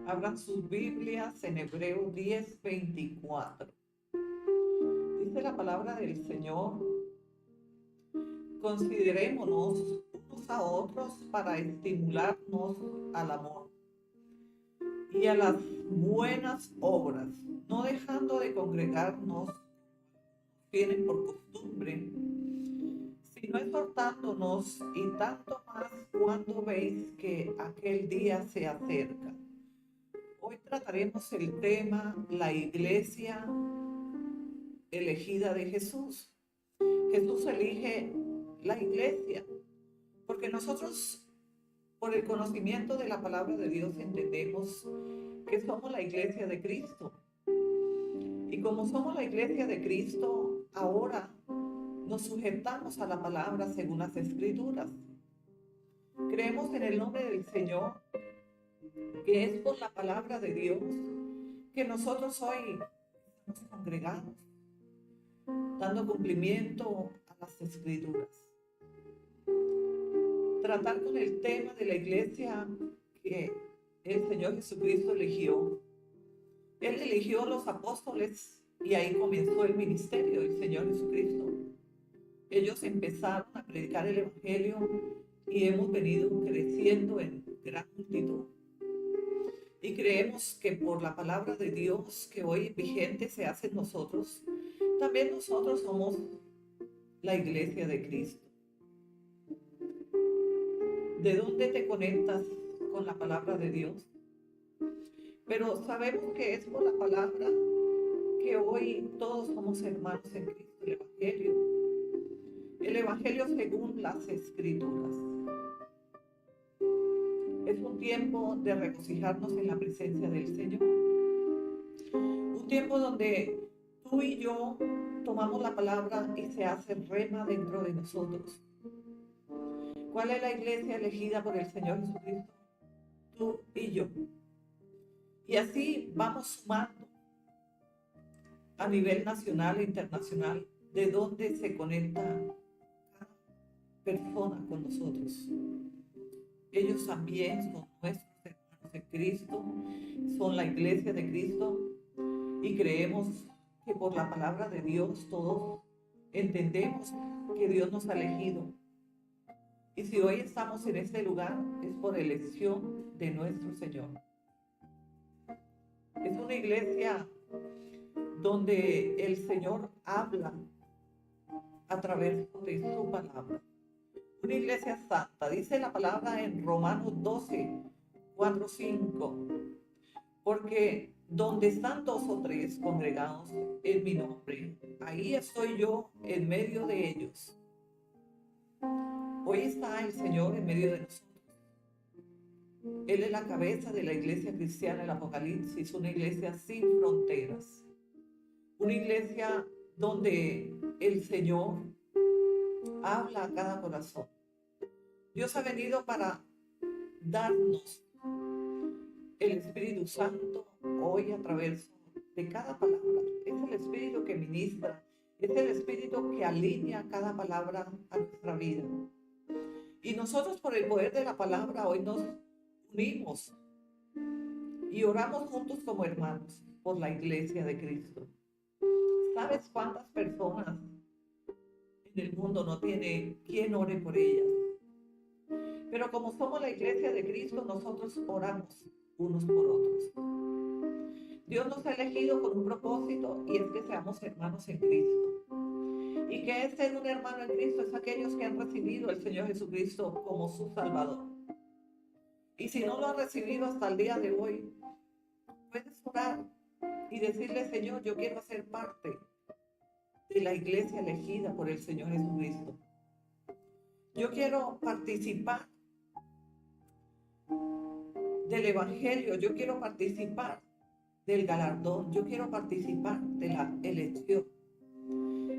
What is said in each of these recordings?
Abran sus Biblias en Hebreos 10:24. Dice la palabra del Señor: considerémonos unos a otros para estimularnos al amor y a las buenas obras, no dejando de congregarnos, tienen por costumbre, sino exhortándonos, y tanto más cuando veis que aquel día se acerca. Hoy trataremos el tema la iglesia elegida de Jesús. Jesús elige la iglesia porque nosotros, por el conocimiento de la palabra de Dios, entendemos que somos la iglesia de Cristo. Y como somos la iglesia de Cristo, ahora nos sujetamos a la palabra según las Escrituras. Creemos en el nombre del Señor, que es por la palabra de Dios que nosotros hoy estamos congregados, dando cumplimiento a las Escrituras. Tratar con el tema de la iglesia que el Señor Jesucristo eligió. Él eligió a los apóstoles y ahí comenzó el ministerio del Señor Jesucristo. Ellos empezaron a predicar el Evangelio y hemos venido creciendo en gran multitud. Y creemos que por la palabra de Dios que hoy vigente se hace en nosotros, también nosotros somos la iglesia de Cristo. ¿De dónde te conectas con la palabra de Dios? Pero sabemos que es por la palabra que hoy todos somos hermanos en Cristo, el Evangelio. El Evangelio según las Escrituras. Es un tiempo de regocijarnos en la presencia del Señor. Un tiempo donde tú y yo tomamos la palabra y se hace rema dentro de nosotros. ¿Cuál es la iglesia elegida por el Señor Jesucristo? Tú y yo. Y así vamos sumando a nivel nacional e internacional de donde se conecta cada persona con nosotros. Ellos también son nuestros hermanos en Cristo, son la iglesia de Cristo, y creemos que por la palabra de Dios todos entendemos que Dios nos ha elegido. Y si hoy estamos en este lugar es por elección de nuestro Señor. Es una iglesia donde el Señor habla a través de su palabra. Una iglesia santa, dice la palabra en Romanos 12:4-5, porque donde están dos o tres congregados en mi nombre, ahí estoy yo en medio de ellos. Hoy está el Señor en medio de nosotros. Él es la cabeza de la iglesia cristiana en el Apocalipsis, una iglesia sin fronteras, una iglesia donde el Señor habla a cada corazón. Dios ha venido para darnos el Espíritu Santo hoy a través de cada palabra. Es el Espíritu que ministra, es el Espíritu que alinea cada palabra a nuestra vida. Y nosotros, por el poder de la palabra, hoy nos unimos y oramos juntos como hermanos por la iglesia de Cristo. ¿Sabes cuántas personas en el mundo no tiene quien ore por ellas? Pero como somos la iglesia de Cristo, nosotros oramos unos por otros. Dios nos ha elegido con un propósito, y es que seamos hermanos en Cristo. ¿Y qué es ser un hermano en Cristo? Es aquellos que han recibido al Señor Jesucristo como su Salvador. Y si no lo has recibido hasta el día de hoy, puedes orar y decirle: Señor, yo quiero ser parte de la iglesia elegida por el Señor Jesucristo. Yo quiero participar del Evangelio, yo quiero participar del galardón, yo quiero participar de la elección,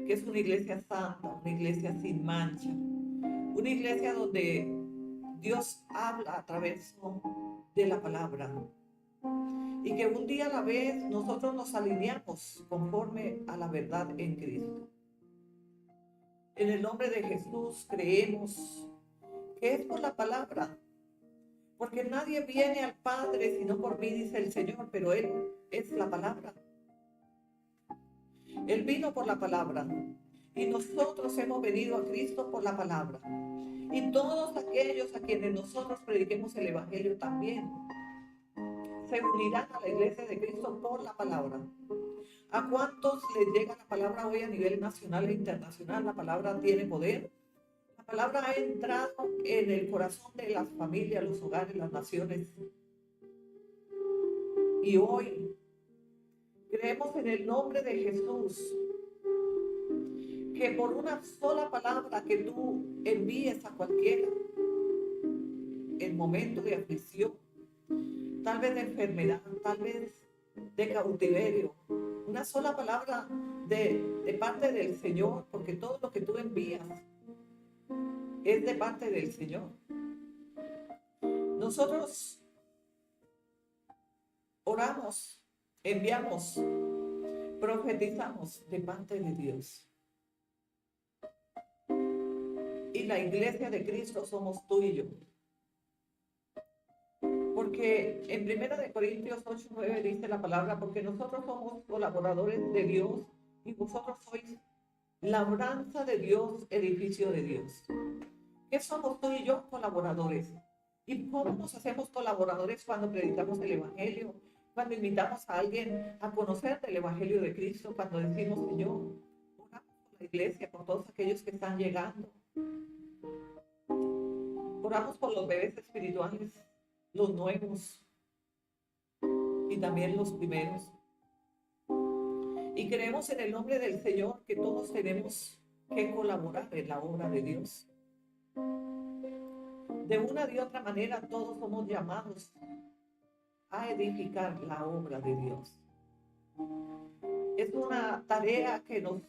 que es una iglesia santa, una iglesia sin mancha, una iglesia donde Dios habla a través de la palabra, y que un día a la vez nosotros nos alineamos conforme a la verdad en Cristo. En el nombre de Jesús creemos que es por la palabra, Porque nadie viene al Padre sino por mí, dice el Señor, pero Él es la palabra. Él vino por la palabra y nosotros hemos venido a Cristo por la palabra. Y todos aquellos a quienes nosotros prediquemos el Evangelio también se unirán a la iglesia de Cristo por la palabra. ¿A cuántos les llega la palabra hoy a nivel nacional e internacional? La palabra tiene poder. La palabra ha entrado en el corazón de las familias, los hogares, las naciones. Y hoy creemos en el nombre de Jesús, que por una sola palabra que tú envíes a cualquiera en momento de aflicción, tal vez de enfermedad, tal vez de cautiverio, una sola palabra de parte del Señor, porque todo lo que tú envías es de parte del Señor. Nosotros oramos, enviamos, profetizamos de parte de Dios. Y la iglesia de Cristo somos tú y yo. Porque en 1 Corintios 8:9 dice la palabra, porque nosotros somos colaboradores de Dios y vosotros sois labranza de Dios, edificio de Dios. ¿Qué somos tú y yo? Colaboradores. ¿Y cómo nos hacemos colaboradores? Cuando predicamos el Evangelio, cuando invitamos a alguien a conocer el Evangelio de Cristo, cuando decimos, Señor, oramos por la iglesia, por todos aquellos que están llegando. Oramos por los bebés espirituales, los nuevos y también los primeros. Y creemos en el nombre del Señor que todos tenemos que colaborar en la obra de Dios. De una u otra manera, todos somos llamados a edificar la obra de Dios. Es una tarea que nos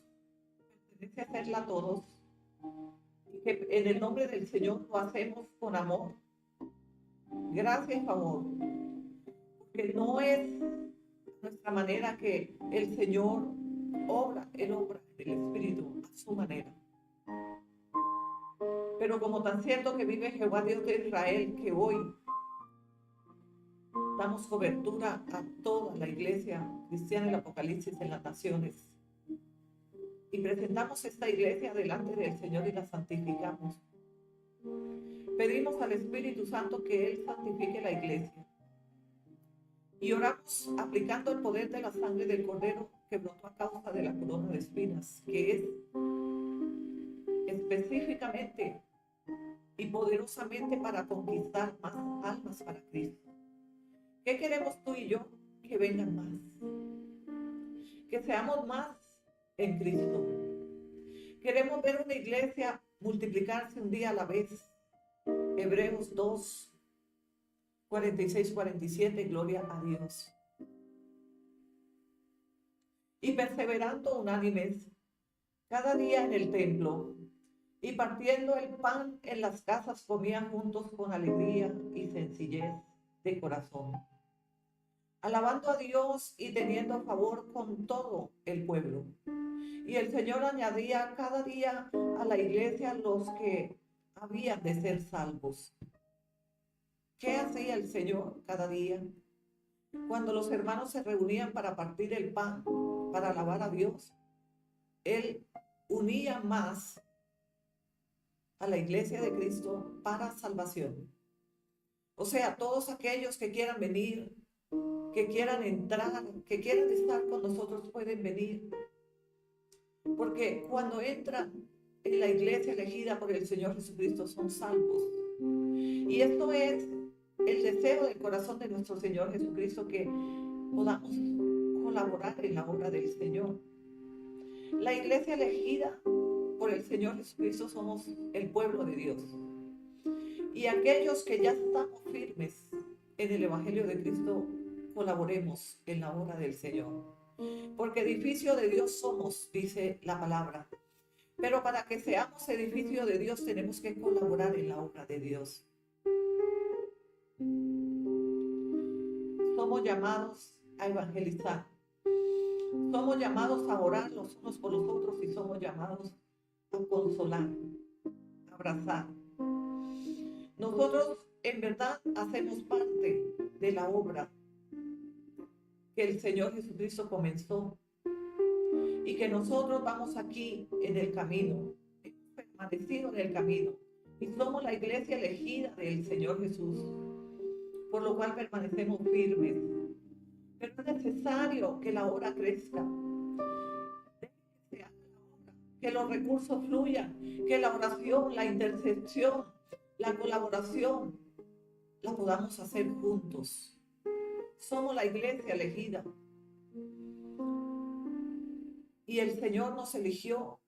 pertenece hacerla a todos y que en el nombre del Señor lo hacemos con amor, gracia y favor, porque no es nuestra manera que el Señor obra, Él obra el Espíritu a su manera. Pero como tan cierto que vive Jehová Dios de Israel, que hoy damos cobertura a toda la iglesia cristiana del Apocalipsis en las naciones. Y presentamos esta iglesia delante del Señor y la santificamos. Pedimos al Espíritu Santo que Él santifique la iglesia. Y oramos aplicando el poder de la sangre del Cordero que brotó a causa de la corona de espinas, que es específicamente y poderosamente para conquistar más almas para Cristo. ¿Qué queremos tú y yo? Que vengan más. Que seamos más en Cristo. Queremos ver una iglesia multiplicarse un día a la vez. Hebreos 2, 46, 47, gloria a Dios. Y perseverando unánimes cada día en el templo y partiendo el pan en las casas comían juntos con alegría y sencillez de corazón, alabando a Dios y teniendo favor con todo el pueblo. Y el Señor añadía cada día a la iglesia los que habían de ser salvos. ¿Qué hacía el Señor cada día? Cuando los hermanos se reunían para partir el pan, para alabar a Dios, Él unía más a la iglesia de Cristo para salvación. O sea, todos aquellos que quieran venir, que quieran entrar, que quieran estar con nosotros pueden venir. Porque cuando entran en la iglesia elegida por el Señor Jesucristo son salvos. Y esto es el deseo del corazón de nuestro Señor Jesucristo, que podamos colaborar en la obra del Señor. La iglesia elegida por el Señor Jesucristo somos el pueblo de Dios. Y aquellos que ya estamos firmes en el Evangelio de Cristo, colaboremos en la obra del Señor. Porque edificio de Dios somos, dice la palabra. Pero para que seamos edificio de Dios tenemos que colaborar en la obra de Dios. Somos llamados a evangelizar. Somos llamados a orar los unos por los otros y somos llamados a consolar, a abrazar. nosotros en verdad hacemos parte de la obra que el Señor Jesucristo comenzó y que nosotros vamos aquí en el camino, hemos permanecido en el camino y somos la iglesia elegida del Señor Jesús, por lo cual permanecemos firmes. Pero es necesario que la obra crezca, que los recursos fluyan, que la oración, la intercesión, la colaboración la podamos hacer juntos. Somos la iglesia elegida y el Señor nos eligió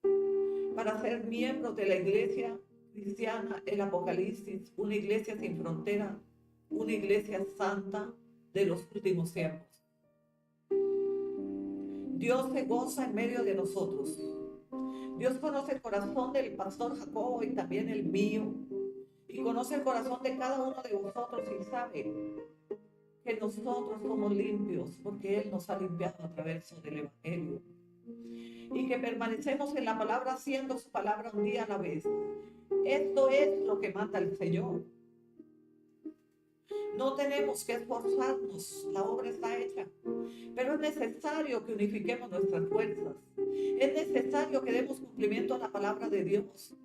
para ser miembros de la iglesia cristiana, el Apocalipsis, una iglesia sin frontera, una iglesia santa de los últimos tiempos. Dios se goza en medio de nosotros. Dios conoce el corazón del pastor Jacobo y también el mío, y conoce el corazón de cada uno de vosotros y sabe que nosotros somos limpios porque Él nos ha limpiado a través del Evangelio y que permanecemos en la palabra haciendo su palabra un día a la vez. Esto es lo que manda el Señor. No tenemos que esforzarnos, la obra está hecha, pero es necesario que unifiquemos nuestras fuerzas. Es necesario que demos cumplimiento a la palabra de Dios.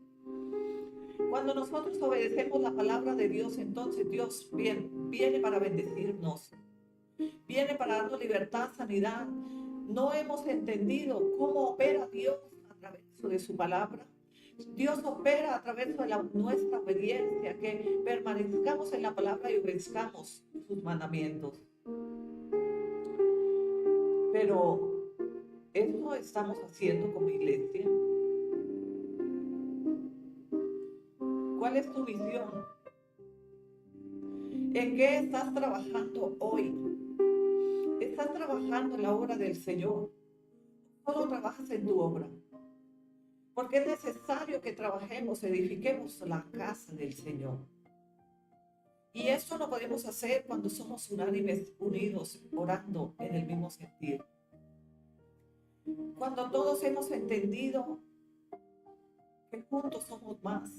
Cuando nosotros obedecemos la palabra de Dios, entonces Dios viene para bendecirnos, viene para darnos libertad, sanidad. No hemos entendido cómo opera Dios a través de su palabra. Dios opera a través de nuestra obediencia, que permanezcamos en la palabra y obedezcamos sus mandamientos. Pero ¿esto estamos haciendo como iglesia? ¿Cuál es tu visión? ¿En qué estás trabajando hoy? ¿Estás trabajando en la obra del Señor? ¿Solo trabajas en tu obra? Porque es necesario que trabajemos, edifiquemos la casa del Señor. Y esto lo podemos hacer cuando somos unánimes, unidos, orando en el mismo sentir. Cuando todos hemos entendido que juntos somos más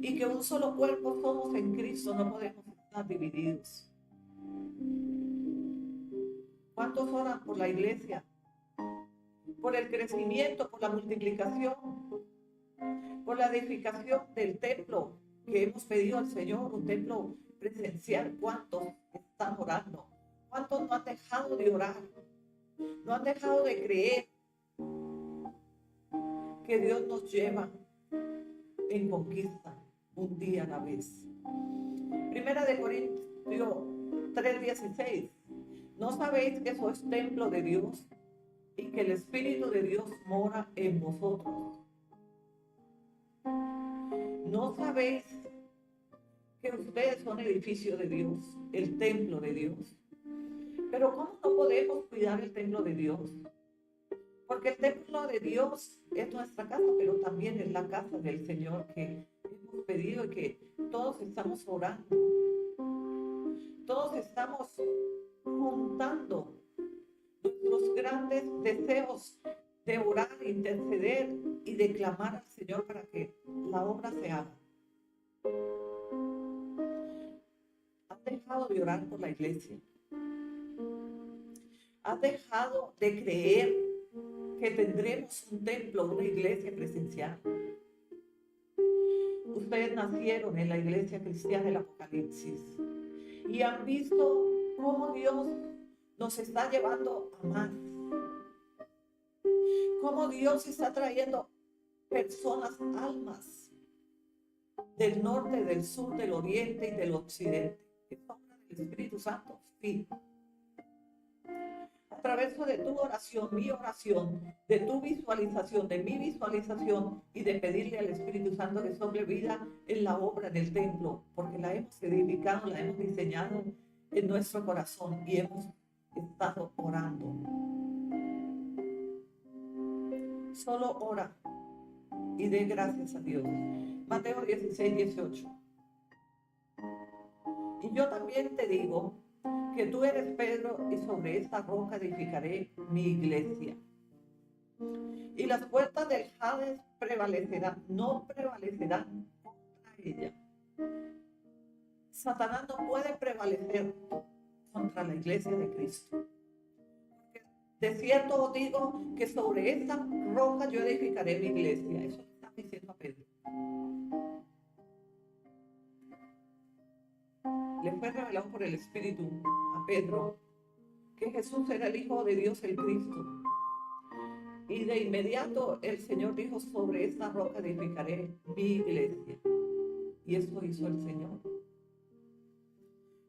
y que un solo cuerpo somos en Cristo, no podemos estar divididos. ¿Cuántos oran por la iglesia? Por el crecimiento, por la multiplicación, por la edificación del templo que hemos pedido al Señor, un templo presencial. ¿Cuántos están orando? ¿Cuántos no han dejado de orar? No han dejado de creer que Dios nos lleva en conquista un día a la vez. Primera de Corintios 3:16. ¿No sabéis que sois templo de Dios y que el Espíritu de Dios mora en vosotros? ¿No sabéis que ustedes son edificio de Dios, el templo de Dios? Pero ¿cómo no podemos cuidar el templo de Dios? Porque el templo de Dios es nuestra casa, pero también es la casa del Señor que hemos pedido y que todos estamos orando. Todos estamos juntando nuestros grandes deseos de orar, interceder y de clamar al Señor para que la obra se haga. ¿Has dejado de orar por la iglesia? ¿Has dejado de creer que tendremos un templo, una iglesia presencial? Ustedes nacieron en la iglesia cristiana del Apocalipsis y han visto cómo Dios nos está llevando a más, cómo Dios está trayendo personas, almas del norte, del sur, del oriente y del occidente. ¿Es obra del Espíritu Santo? Sí. A través de tu oración, mi oración, de tu visualización, de mi visualización y de pedirle al Espíritu Santo que sople vida en la obra, en el templo, porque la hemos edificado, la hemos diseñado en nuestro corazón y hemos estado orando. Solo ora y dé gracias a Dios. Mateo 16:18. Y yo también te digo que tú eres Pedro y sobre esta roca edificaré mi iglesia. Y las puertas del Hades prevalecerán, no prevalecerán contra ella. Satanás no puede prevalecer contra la iglesia de Cristo. De cierto os digo que sobre esta roca yo edificaré mi iglesia. Eso le está diciendo a Pedro. Le fue revelado por el Espíritu a Pedro que Jesús era el Hijo de Dios, el Cristo. Y de inmediato el Señor dijo, sobre esta roca edificaré mi iglesia. Y eso hizo el Señor.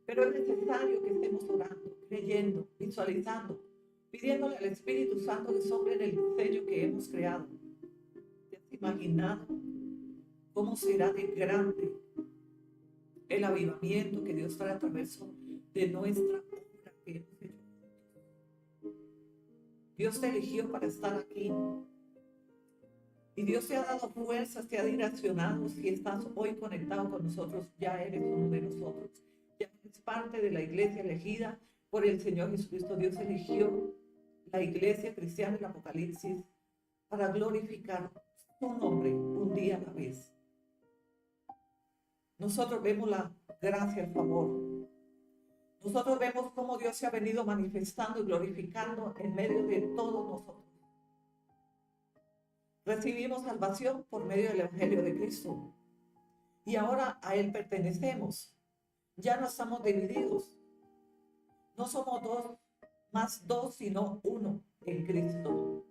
Pero es necesario que estemos orando, creyendo, visualizando, pidiéndole al Espíritu Santo que sobre en el diseño que hemos creado. ¿Te has imaginado cómo será de grande el avivamiento que Dios trae a través de nuestra obra que hemos hecho? Dios te eligió para estar aquí. Y Dios te ha dado fuerzas, te ha direccionado. Si estás hoy conectado con nosotros, ya eres uno de nosotros. Ya eres parte de la iglesia elegida por el Señor Jesucristo. Dios eligió la iglesia cristiana del Apocalipsis para glorificar su nombre un día a la vez. Nosotros vemos la gracia, el favor. Nosotros vemos cómo Dios se ha venido manifestando y glorificando en medio de todos nosotros. Recibimos salvación por medio del Evangelio de Cristo. Y ahora a Él pertenecemos. Ya no estamos divididos. No somos dos, sino uno en Cristo.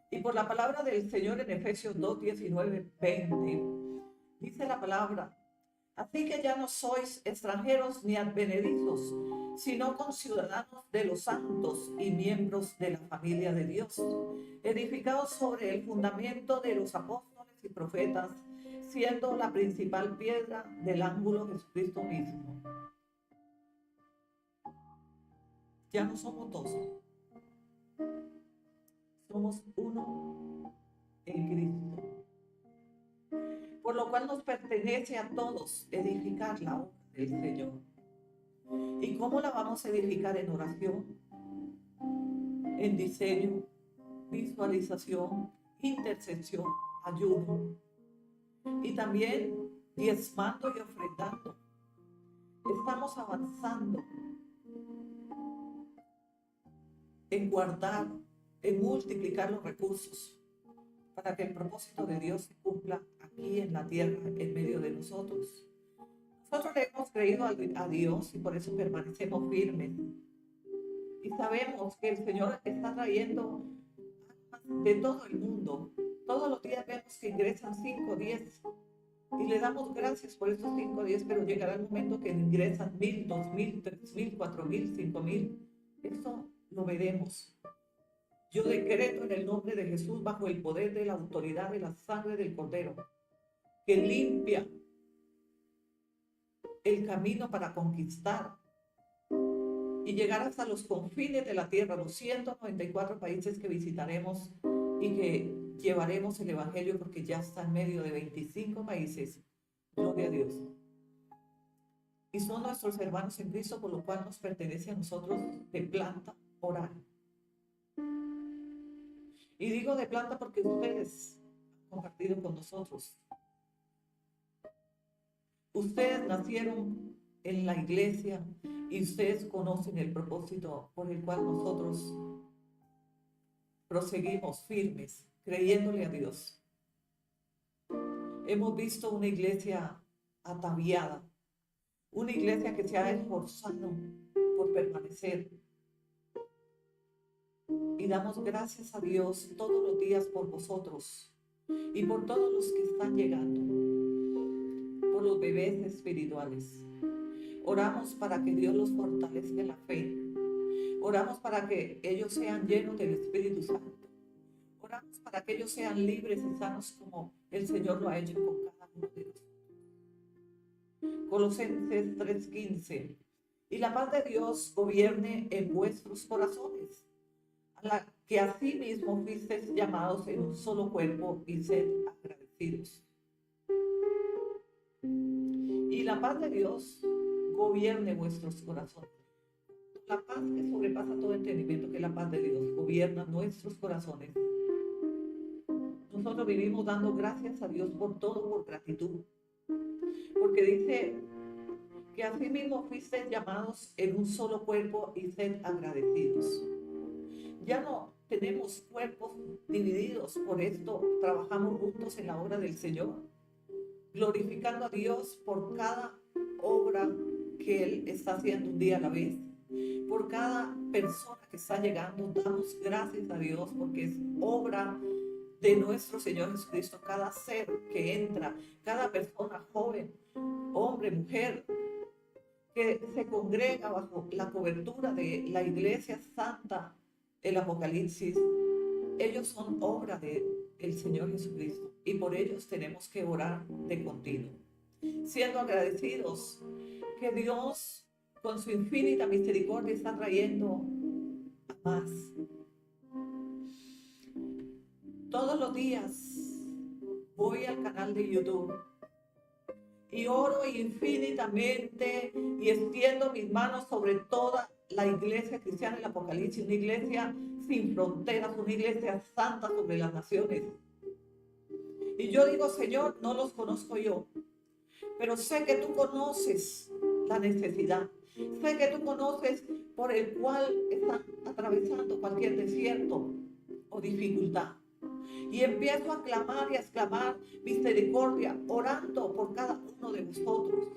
Y por la palabra del Señor en Efesios 2, 19, 20, dice la palabra: así que ya no sois extranjeros ni advenedizos, sino conciudadanos de los santos y miembros de la familia de Dios, edificados sobre el fundamento de los apóstoles y profetas, siendo la principal piedra del ángulo Jesucristo mismo. Ya no somos dos, somos uno en Cristo. Por lo cual nos pertenece a todos edificar la obra del Señor. ¿Y cómo la vamos a edificar? En oración, en diseño, visualización, intercesión, ayuno. Y también diezmando y ofrendando. Estamos avanzando en guardar, en multiplicar los recursos para que el propósito de Dios se cumpla aquí en la tierra, en medio de nosotros. Nosotros le hemos creído a Dios y por eso permanecemos firmes. Y sabemos que el Señor está trayendo almas de todo el mundo. Todos los días vemos que ingresan 5, 10. Y le damos gracias por estos 5, 10, pero llegará el momento que ingresan 1,000, 2,000, 3,000, 4,000, 5,000. Eso lo veremos. Yo decreto en el nombre de Jesús, bajo el poder de la autoridad de la sangre del Cordero, que limpia el camino para conquistar y llegar hasta los confines de la tierra, los 194 países que visitaremos y que llevaremos el Evangelio, porque ya está en medio de 25 países. Gloria a Dios. Y son nuestros hermanos en Cristo, por lo cual nos pertenece a nosotros de planta orar. Y digo de planta porque ustedes han compartido con nosotros. Ustedes nacieron en la iglesia y ustedes conocen el propósito por el cual nosotros proseguimos firmes, creyéndole a Dios. Hemos visto una iglesia ataviada, una iglesia que se ha esforzado por permanecer. Y damos gracias a Dios todos los días por vosotros y por todos los que están llegando, por los bebés espirituales. Oramos para que Dios los fortalezca en la fe. Oramos para que ellos sean llenos del Espíritu Santo. Oramos para que ellos sean libres y sanos como el Señor lo ha hecho con cada uno de nosotros. Colosenses 3:15. Y la paz de Dios gobierne en vuestros corazones, a la que asimismo fuisteis llamados en un solo cuerpo, y sed agradecidos. Y la paz de Dios gobierne vuestros corazones. La paz que sobrepasa todo entendimiento, que es la paz de Dios, gobierna nuestros corazones. Nosotros vivimos dando gracias a Dios por todo, por gratitud. Porque dice porque asimismo fuisteis llamados en un solo cuerpo y sed agradecidos. Ya no tenemos cuerpos divididos, por esto trabajamos juntos en la obra del Señor, glorificando a Dios por cada obra que Él está haciendo un día a la vez. Por cada persona que está llegando, damos gracias a Dios porque es obra de nuestro Señor Jesucristo. Cada ser que entra, cada persona joven, hombre, mujer, que se congrega bajo la cobertura de la Iglesia Santa, el Apocalipsis, ellos son obra del Señor Jesucristo y por ellos tenemos que orar de continuo, siendo agradecidos que Dios con su infinita misericordia está trayendo a más. Todos los días voy al canal de YouTube y oro infinitamente y extiendo mis manos sobre toda la iglesia cristiana del Apocalipsis, una iglesia sin fronteras, una iglesia santa sobre las naciones. Y yo digo, Señor, no los conozco yo, pero sé que tú conoces la necesidad. Sé que tú conoces por el cual están atravesando cualquier desierto o dificultad. Y empiezo a clamar y a exclamar misericordia, orando por cada uno de vosotros.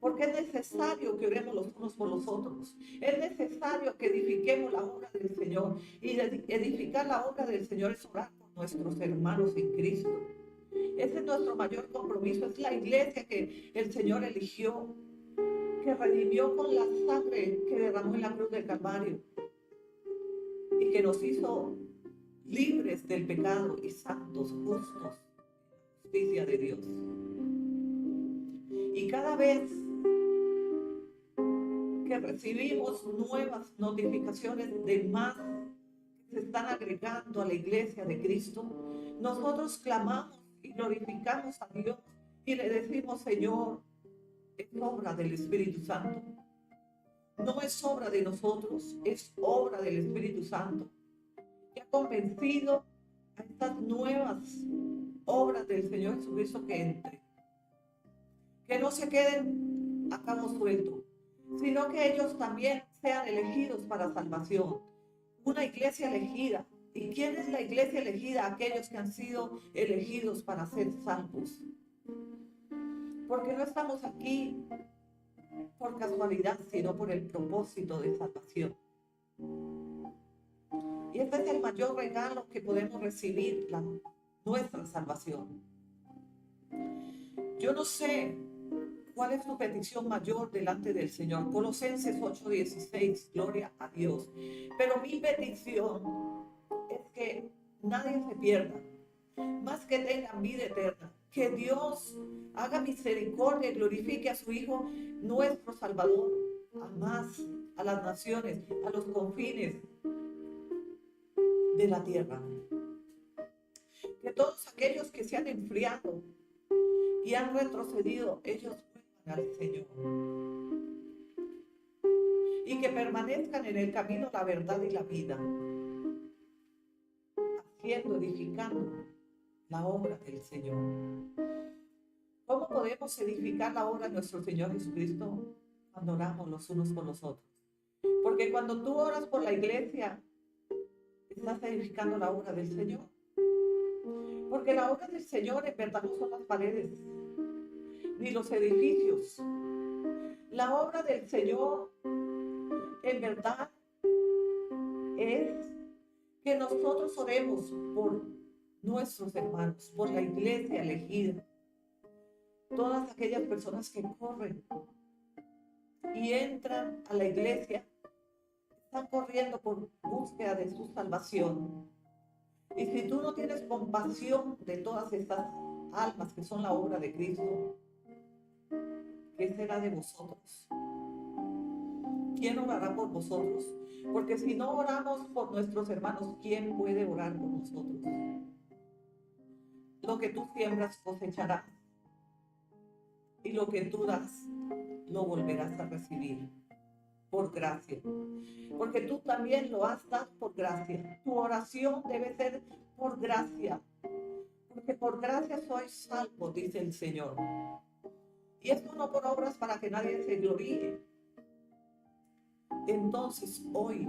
Porque es necesario que oremos los unos por los otros. Es necesario que edifiquemos la obra del Señor. Y edificar la obra del Señor es orar por nuestros hermanos en Cristo. Ese es nuestro mayor compromiso. Es la iglesia que el Señor eligió, que redimió con la sangre que derramó en la cruz del Calvario y que nos hizo libres del pecado y santos, justos, justicia de Dios. Y cada vez que recibimos nuevas notificaciones de más que se están agregando a la iglesia de Cristo, nosotros clamamos y glorificamos a Dios y le decimos, Señor, es obra del Espíritu Santo. No es obra de nosotros, es obra del Espíritu Santo, que ha convencido a estas nuevas obras del Señor Jesucristo que entren. Que no se queden a cabo suelto, sino que ellos también sean elegidos para salvación. Una iglesia elegida. ¿Y quién es la iglesia elegida? Aquellos que han sido elegidos para ser salvos. Porque no estamos aquí por casualidad, sino por el propósito de salvación. Y este es el mayor regalo que podemos recibir, nuestra salvación. Yo no sé cuál es tu petición mayor delante del Señor. Colosenses 8:16, gloria a Dios. Pero mi petición es que nadie se pierda, más que tengan vida eterna. Que Dios haga misericordia y glorifique a su Hijo, nuestro Salvador, a más, a las naciones, a los confines de la tierra. Que todos aquellos que se han enfriado y han retrocedido, ellos vuelvan al Señor. Y que permanezcan en el camino, la verdad y la vida, haciendo, edificando la obra del Señor. ¿Cómo podemos edificar la obra de nuestro Señor Jesucristo? Cuando oramos los unos por los otros. Porque cuando tú oras por la iglesia, estás edificando la obra del Señor. Porque la obra del Señor en verdad no son las paredes, ni los edificios. La obra del Señor en verdad es que nosotros oremos por nuestros hermanos, por la iglesia elegida. Todas aquellas personas que corren y entran a la iglesia están corriendo por búsqueda de su salvación. Y si tú no tienes compasión de todas estas almas que son la obra de Cristo, ¿qué será de vosotros? ¿Quién orará por vosotros? Porque si no oramos por nuestros hermanos, ¿quién puede orar por nosotros? Lo que tú siembras cosecharás, y lo que tú das lo volverás a recibir por gracia. Porque tú también lo has dado por gracia. Tu oración debe ser por gracia. Porque por gracia sois salvos, dice el Señor. Y esto no por obras para que nadie se gloríe. Entonces hoy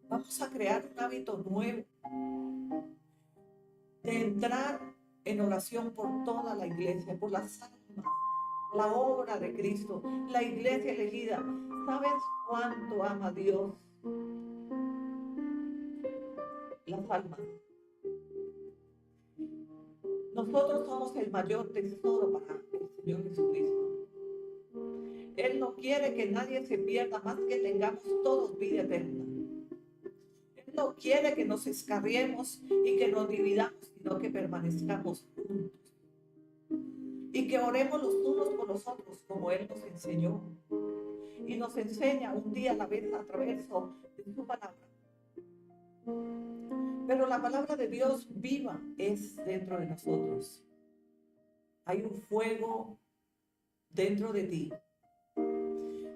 vamos a crear un hábito nuevo de entrar en oración por toda la iglesia, por las almas, la obra de Cristo, la iglesia elegida. ¿Sabes cuánto ama Dios las almas? Nosotros somos el mayor tesoro para el Señor Jesucristo. Él no quiere que nadie se pierda, más que tengamos todos vida eterna. Él no quiere que nos escarriemos y que nos dividamos, sino que permanezcamos juntos. Y que oremos los unos por los otros, como Él nos enseñó. Y nos enseña un día a la vez a través de su palabra. Pero la palabra de Dios viva es dentro de nosotros. Hay un fuego dentro de ti.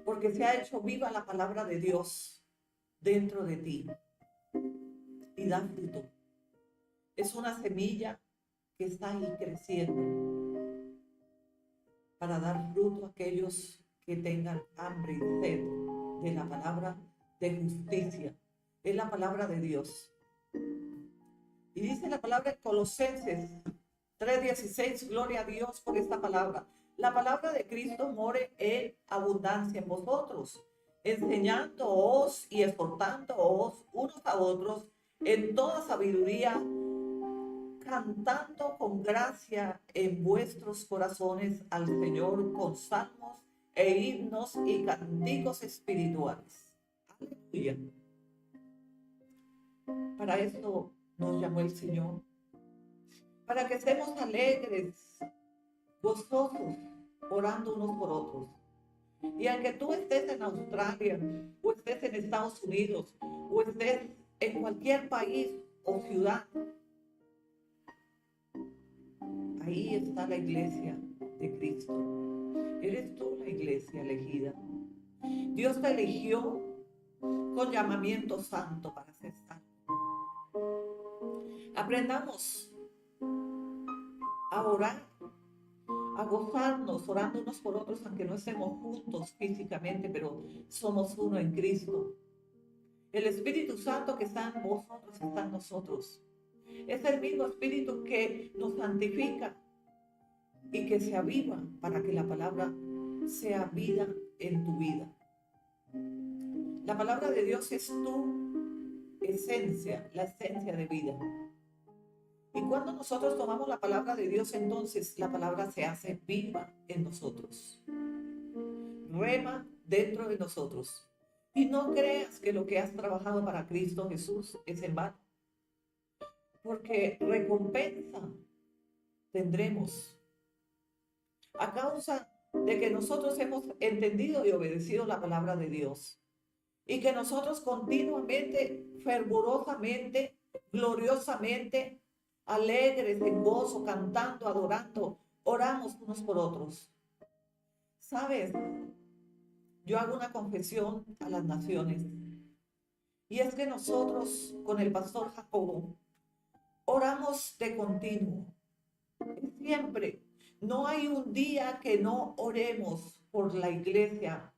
Porque se ha hecho viva la palabra de Dios dentro de ti. Y da fruto. Es una semilla que está ahí creciendo para dar fruto a aquellos que tengan hambre y sed de la palabra de justicia. Es la palabra de Dios. Y dice la palabra en Colosenses 3:16, gloria a Dios por esta palabra. La palabra de Cristo more en abundancia en vosotros, enseñándoos y exhortándoos unos a otros en toda sabiduría, cantando con gracia en vuestros corazones al Señor con salmos e himnos y cánticos espirituales. Aleluya. Para esto nos llamó el Señor, para que estemos alegres, gozosos, orando unos por otros. Y aunque tú estés en Australia, o estés en Estados Unidos, o estés en cualquier país o ciudad, ahí está la iglesia de Cristo. Eres tú la iglesia elegida. Dios te eligió con llamamiento santo para ser santo. Aprendamos a orar, a gozarnos, orando unos por otros, aunque no estemos juntos físicamente, pero somos uno en Cristo. El Espíritu Santo que está en vosotros está en nosotros. Es el mismo Espíritu que nos santifica y que se aviva para que la palabra sea vida en tu vida. La palabra de Dios es tu esencia, la esencia de vida. Y cuando nosotros tomamos la palabra de Dios, entonces la palabra se hace viva en nosotros. Rema dentro de nosotros. Y no creas que lo que has trabajado para Cristo Jesús es en vano. Porque recompensa tendremos a causa de que nosotros hemos entendido y obedecido la palabra de Dios. Y que nosotros continuamente, fervorosamente, gloriosamente, alegres, en gozo, cantando, adorando, oramos unos por otros. ¿Sabes? Yo hago una confesión a las naciones. Y es que nosotros, con el pastor Jacobo, oramos de continuo. Siempre. No hay un día que no oremos por la iglesia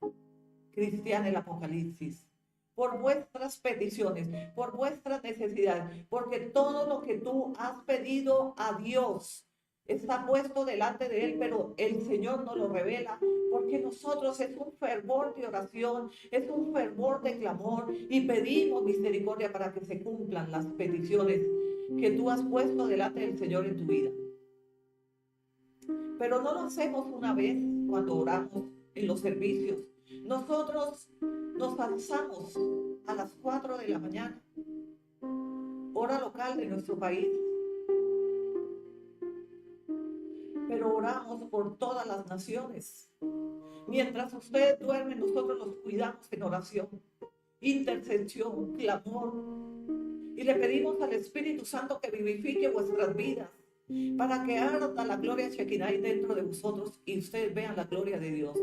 cristiana del Apocalipsis, por vuestras peticiones, por vuestras necesidades, porque todo lo que tú has pedido a Dios está puesto delante de Él, pero el Señor nos lo revela, porque nosotros es un fervor de oración, es un fervor de clamor y pedimos misericordia para que se cumplan las peticiones que tú has puesto delante del Señor en tu vida. Pero no lo hacemos una vez cuando oramos en los servicios. Nosotros nos alzamos a las 4 de la mañana, hora local de nuestro país, pero oramos por todas las naciones. Mientras ustedes duermen, nosotros los cuidamos en oración, intercesión, clamor, y le pedimos al Espíritu Santo que vivifique vuestras vidas, para que arda la gloria Shekinah dentro de vosotros y ustedes vean la gloria de Dios.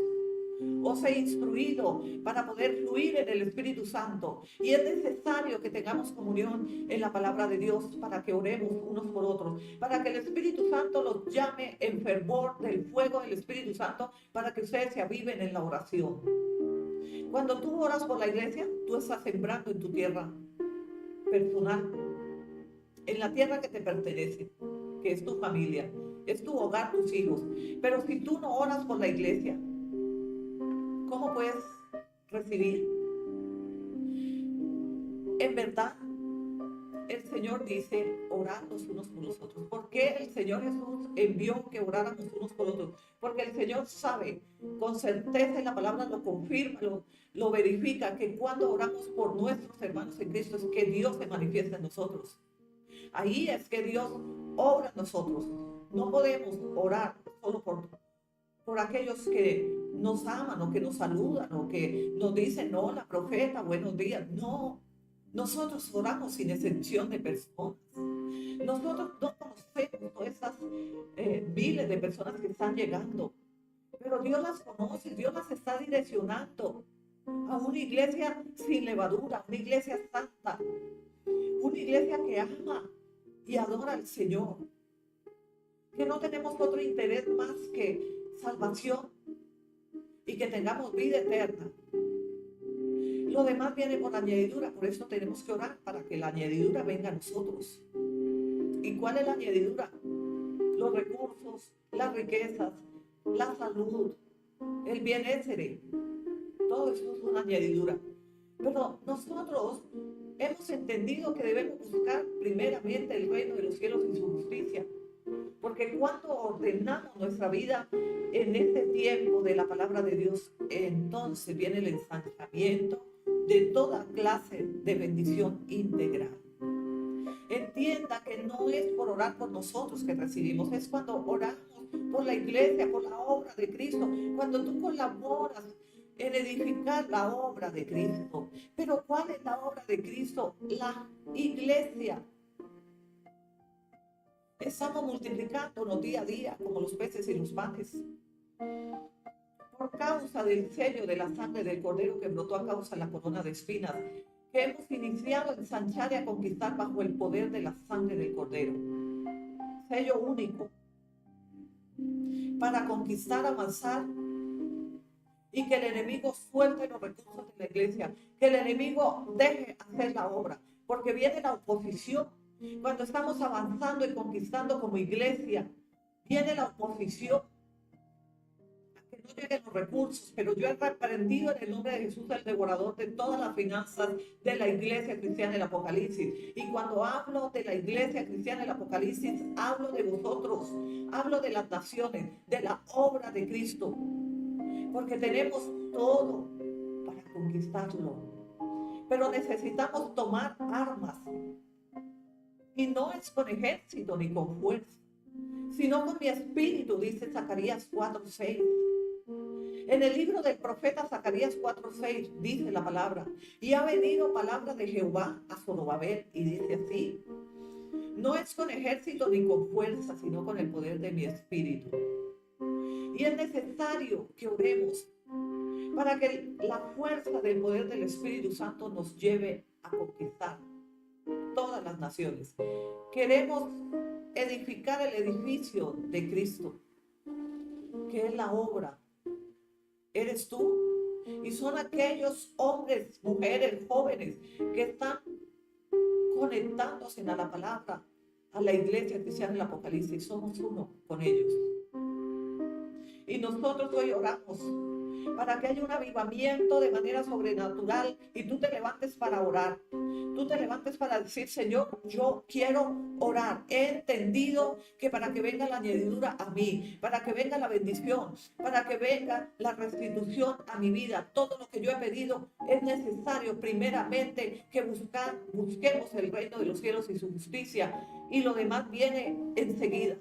os he instruido para poder fluir en el Espíritu Santo. Y es necesario que tengamos comunión en la palabra de Dios para que oremos unos por otros, para que el Espíritu Santo los llame en fervor del fuego del Espíritu Santo, para que ustedes se aviven en la oración. Cuando tú oras por la iglesia, tú estás sembrando en tu tierra personal, en la tierra que te pertenece, que es tu familia, es tu hogar, tus hijos. Pero si tú no oras por la iglesia, ¿cómo puedes recibir? En verdad, el Señor dice, orad los unos por los otros. ¿Por qué el Señor Jesús envió que oráramos unos por otros? Porque el Señor sabe con certeza, y la palabra lo confirma, lo verifica, que cuando oramos por nuestros hermanos en Cristo es que Dios se manifiesta en nosotros. Ahí es que Dios obra en nosotros. No podemos orar solo por aquellos que nos aman o que nos saludan o que nos dicen, hola profeta, buenos días. No, nosotros oramos sin excepción de personas. Nosotros no conocemos todas esas miles de personas que están llegando, pero Dios las conoce, Dios las está direccionando a una iglesia sin levadura, una iglesia santa, una iglesia que ama y adora al Señor, que no tenemos otro interés más que salvación y que tengamos vida eterna. Lo demás viene por añadidura, por eso tenemos que orar para que la añadidura venga a nosotros. ¿Y cuál es la añadidura? Los recursos, las riquezas, la salud, el bienestar, todo eso es una añadidura. Pero nosotros hemos entendido que debemos buscar primeramente el reino de los cielos y su justicia. Porque cuando ordenamos nuestra vida en este tiempo de la palabra de Dios, entonces viene el ensanchamiento de toda clase de bendición integral. Entienda que no es por orar por nosotros que recibimos, es cuando oramos por la iglesia, por la obra de Cristo, cuando tú colaboras en edificar la obra de Cristo. Pero ¿cuál es la obra de Cristo? La iglesia. Estamos multiplicándonos día a día como los peces y los panes. Por causa del sello de la sangre del Cordero que brotó a causa de la corona de espinas, que hemos iniciado a ensanchar y a conquistar bajo el poder de la sangre del Cordero. Sello único para conquistar, avanzar y que el enemigo suelte los recursos de la iglesia, que el enemigo deje hacer la obra, porque viene la oposición. Cuando estamos avanzando y conquistando como iglesia, viene la oposición a que no lleguen los recursos, pero yo he reprendido en el nombre de Jesús el devorador de todas las finanzas de la iglesia cristiana del Apocalipsis. Y cuando hablo de la iglesia cristiana del Apocalipsis, hablo de vosotros, hablo de las naciones, de la obra de Cristo, porque tenemos todo para conquistarlo, pero necesitamos tomar armas. Y no es con ejército ni con fuerza, sino con mi espíritu, dice Zacarías 4:6. En el libro del profeta Zacarías 4:6 dice la palabra, y ha venido palabra de Jehová a Zorobabel, y dice así, no es con ejército ni con fuerza, sino con el poder de mi espíritu. Y es necesario que oremos para que la fuerza del poder del Espíritu Santo nos lleve a conquistar todas las naciones. Queremos edificar el edificio de Cristo, que es la obra. Eres tú y son aquellos hombres, mujeres, jóvenes que están conectándose a la palabra, a la iglesia cristiana del Apocalipsis. Somos uno con ellos. Y nosotros hoy oramos para que haya un avivamiento de manera sobrenatural y tú te levantes para orar. Tú te levantes para decir, Señor, yo quiero orar. He entendido que para que venga la añadidura a mí, para que venga la bendición, para que venga la restitución a mi vida, todo lo que yo he pedido, es necesario primeramente que busquemos el reino de los cielos y su justicia, y lo demás viene enseguida.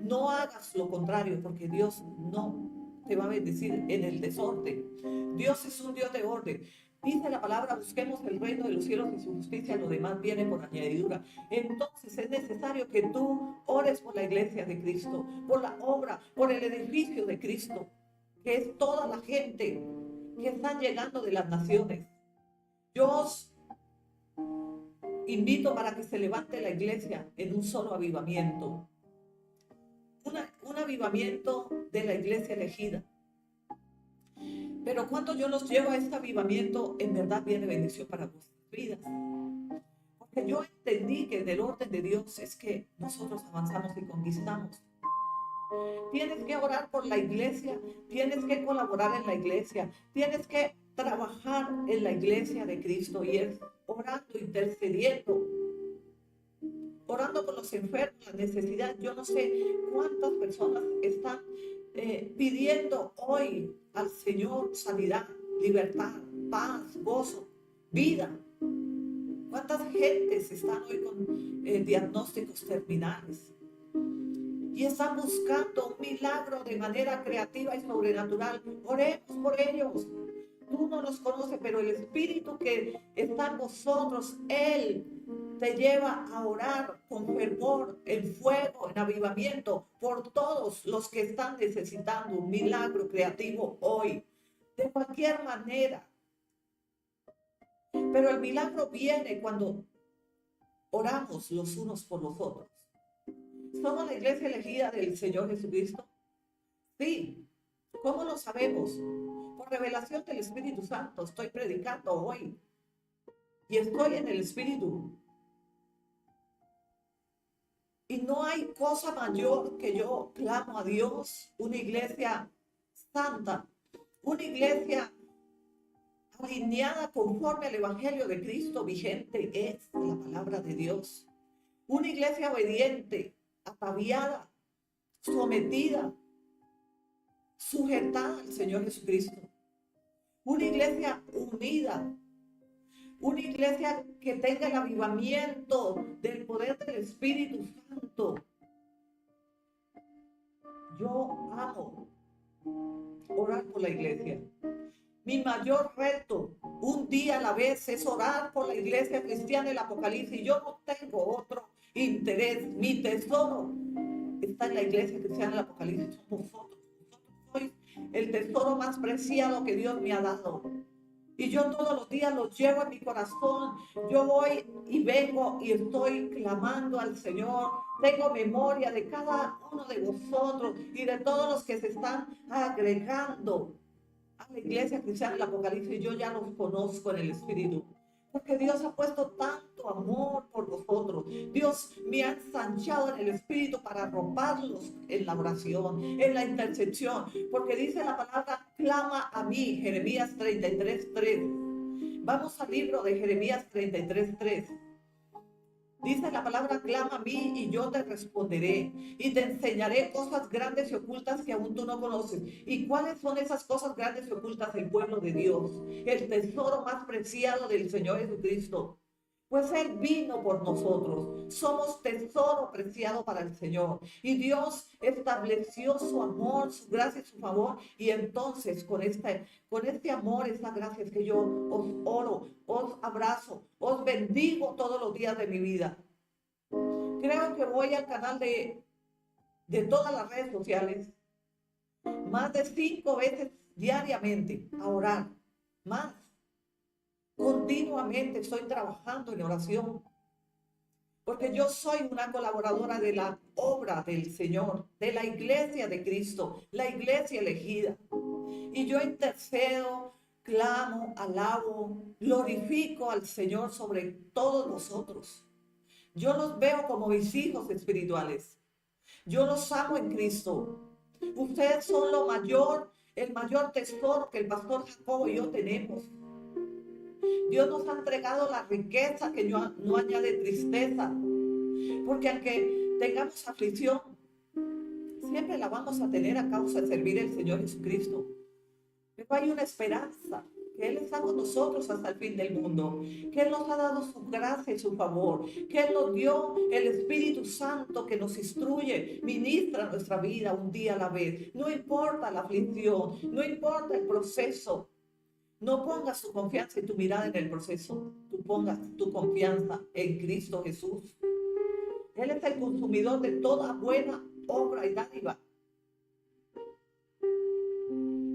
No hagas lo contrario, porque Dios no te va a bendecir en el desorden. Dios es un Dios de orden. Dice la palabra, busquemos el reino de los cielos y su justicia, lo demás viene por añadidura. Entonces es necesario que tú ores por la iglesia de Cristo, por la obra, por el edificio de Cristo, que es toda la gente que están llegando de las naciones. Yo os invito para que se levante la iglesia en un solo avivamiento. Un avivamiento de la iglesia elegida. Pero cuando yo los llevo a este avivamiento, en verdad viene bendición para vuestras vidas. Porque yo entendí que en el orden de Dios es que nosotros avanzamos y conquistamos. Tienes que orar por la iglesia, tienes que colaborar en la iglesia, tienes que trabajar en la iglesia de Cristo, y es orando, intercediendo, orando por los enfermos, la necesidad. Yo no sé cuántas personas están pidiendo hoy al Señor sanidad, libertad, paz, gozo, vida. ¿Cuántas gentes están hoy con diagnósticos terminales? Y están buscando un milagro de manera creativa y sobrenatural. Oremos por ellos. Tú no los conoces, pero el Espíritu que está en vosotros, Él te lleva a orar con fervor, en fuego, en avivamiento, por todos los que están necesitando un milagro creativo hoy, de cualquier manera. Pero el milagro viene cuando oramos los unos por los otros. ¿Somos la iglesia elegida del Señor Jesucristo? Sí. ¿Cómo lo sabemos? Por revelación del Espíritu Santo. Estoy predicando hoy y estoy en el Espíritu. Y no hay cosa mayor que yo clamo a Dios, una iglesia santa, una iglesia alineada conforme al Evangelio de Cristo vigente, es la palabra de Dios. Una iglesia obediente, ataviada, sometida, sujetada al Señor Jesucristo. Una iglesia unida. Una iglesia que tenga el avivamiento del poder del Espíritu Santo. Yo amo orar por la iglesia. Mi mayor reto, un día a la vez, es orar por la iglesia cristiana del Apocalipsis. Yo no tengo otro interés. Mi tesoro está en la iglesia cristiana del Apocalipsis. Somos vosotros. Vosotros sois el tesoro más preciado que Dios me ha dado. Y yo todos los días los llevo en mi corazón. Yo voy y vengo y estoy clamando al Señor. Tengo memoria de cada uno de vosotros y de todos los que se están agregando a la iglesia cristiana del Apocalipsis. Yo ya los conozco en el Espíritu. Porque Dios ha puesto tanto amor por vosotros. Dios me ha ensanchado en el Espíritu para arroparlos en la oración, en la intercesión. Porque dice la palabra, clama a mí, Jeremías 33:3. Vamos al libro de Jeremías 33:3. Dice la palabra, clama a mí y yo te responderé y te enseñaré cosas grandes y ocultas que aún tú no conoces. ¿Y cuáles son esas cosas grandes y ocultas? El pueblo de Dios, el tesoro más preciado del Señor Jesucristo. Pues Él vino por nosotros. Somos tesoro preciado para el Señor. Y Dios estableció su amor, su gracia y su favor. Y entonces con este amor, esta gracia es que yo os oro, os abrazo, os bendigo todos los días de mi vida. Creo que voy al canal de todas las redes sociales más de 5 veces diariamente a orar. Más. Continuamente estoy trabajando en oración, porque yo soy una colaboradora de la obra del Señor, de la iglesia de Cristo, la iglesia elegida. Y yo intercedo, clamo, alabo, glorifico al Señor sobre todos vosotros. Yo los veo como mis hijos espirituales. Yo los amo en Cristo. Ustedes son lo mayor, el mayor tesoro que el pastor Jacobo y yo tenemos. Dios nos ha entregado la riqueza que no añade tristeza. Porque aunque tengamos aflicción, siempre la vamos a tener a causa de servir al Señor Jesucristo. Pero hay una esperanza, que Él está con nosotros hasta el fin del mundo, que Él nos ha dado su gracia y su favor, que Él nos dio el Espíritu Santo que nos instruye, ministra nuestra vida un día a la vez. No importa la aflicción, no importa el proceso. No pongas tu confianza y tu mirada en el proceso. Tú pongas tu confianza en Cristo Jesús. Él es el consumidor de toda buena obra y dádiva.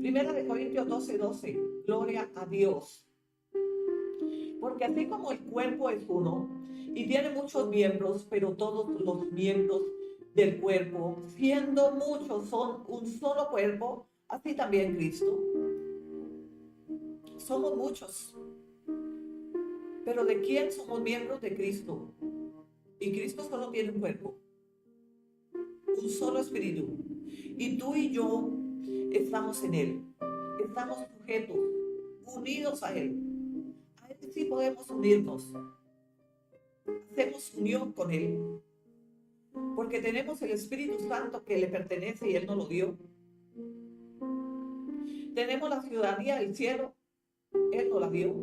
Primera de Corintios 12:12. Gloria a Dios. Porque así como el cuerpo es uno y tiene muchos miembros, pero todos los miembros del cuerpo, siendo muchos, son un solo cuerpo, así también Cristo. Somos muchos, pero ¿de quién somos miembros? De Cristo. Y Cristo solo tiene un cuerpo, un solo espíritu. Y tú y yo estamos en Él, estamos sujetos, unidos a Él. A Él sí podemos unirnos. Hacemos unión con Él, porque tenemos el Espíritu Santo que le pertenece y Él nos lo dio. Tenemos la ciudadanía del cielo, Él nos la dio.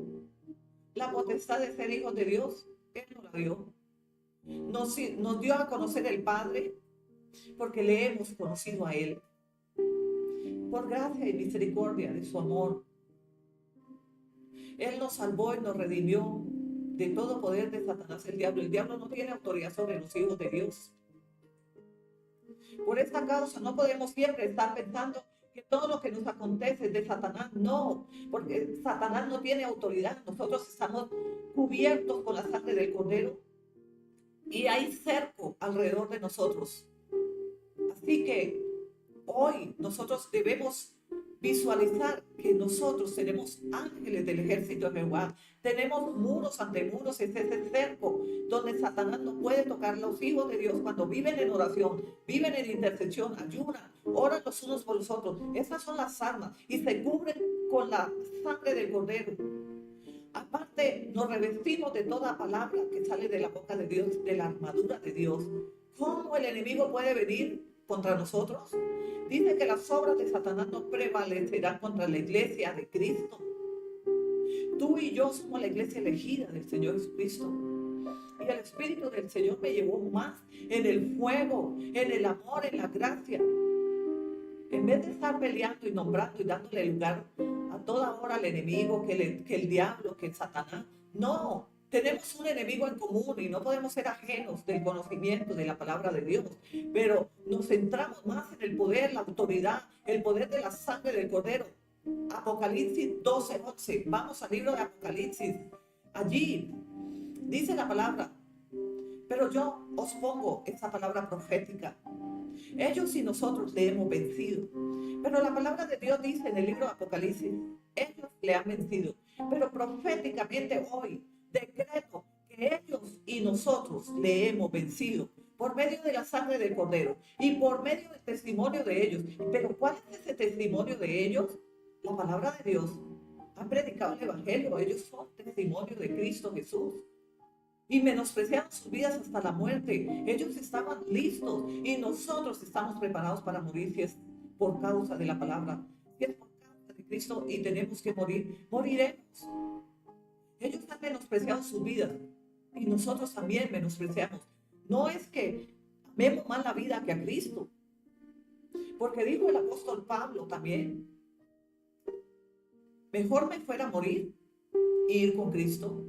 La potestad de ser hijos de Dios, Él nos la dio. Nos dio a conocer el Padre, porque le hemos conocido a Él. Por gracia y misericordia de su amor. Él nos salvó y nos redimió de todo poder de Satanás, el diablo. El diablo no tiene autoridad sobre los hijos de Dios. Por esta causa no podemos siempre estar pensando que todo lo que nos acontece es de Satanás. No, porque Satanás no tiene autoridad. Nosotros estamos cubiertos con la sangre del Cordero y hay cerco alrededor de nosotros. Así que hoy nosotros debemos visualizar que nosotros tenemos ángeles del ejército de Jehová. Tenemos muros ante muros, es ese cerco donde Satanás no puede tocar. Los hijos de Dios, cuando viven en oración, viven en intercesión, ayunan, oran los unos por los otros. Esas son las armas y se cubren con la sangre del Cordero. Aparte, nos revestimos de toda palabra que sale de la boca de Dios, de la armadura de Dios. ¿Cómo el enemigo puede venir contra nosotros? Dice que las obras de Satanás no prevalecerán contra la iglesia de Cristo. Tú y yo somos la iglesia elegida del Señor Jesucristo. Y el Espíritu del Señor me llevó más en el fuego, en el amor, en la gracia. En vez de estar peleando y nombrando y dándole lugar a toda hora al enemigo, que el diablo, que el Satanás. No, tenemos un enemigo en común y no podemos ser ajenos del conocimiento de la palabra de Dios. Pero nos centramos más en el poder, la autoridad, el poder de la sangre del Cordero. Apocalipsis 12:11. Vamos al libro de Apocalipsis. Allí dice la palabra. Pero yo os pongo esa palabra profética. Ellos y nosotros le hemos vencido. Pero la palabra de Dios dice en el libro de Apocalipsis, ellos le han vencido. Pero proféticamente hoy decreto que ellos y nosotros le hemos vencido por medio de la sangre del Cordero y por medio del testimonio de ellos. Pero ¿cuál es ese testimonio de ellos? La palabra de Dios. Han predicado el Evangelio. Ellos son testimonio de Cristo Jesús. Y menospreciaron sus vidas hasta la muerte. Ellos estaban listos y nosotros estamos preparados para morir si es por causa de la palabra. Si es por causa de Cristo y tenemos que morir, moriremos. Ellos han menospreciado sus vidas y nosotros también menospreciamos. No es que amemos más la vida que a Cristo, porque dijo el apóstol Pablo también, mejor me fuera a morir e ir con Cristo.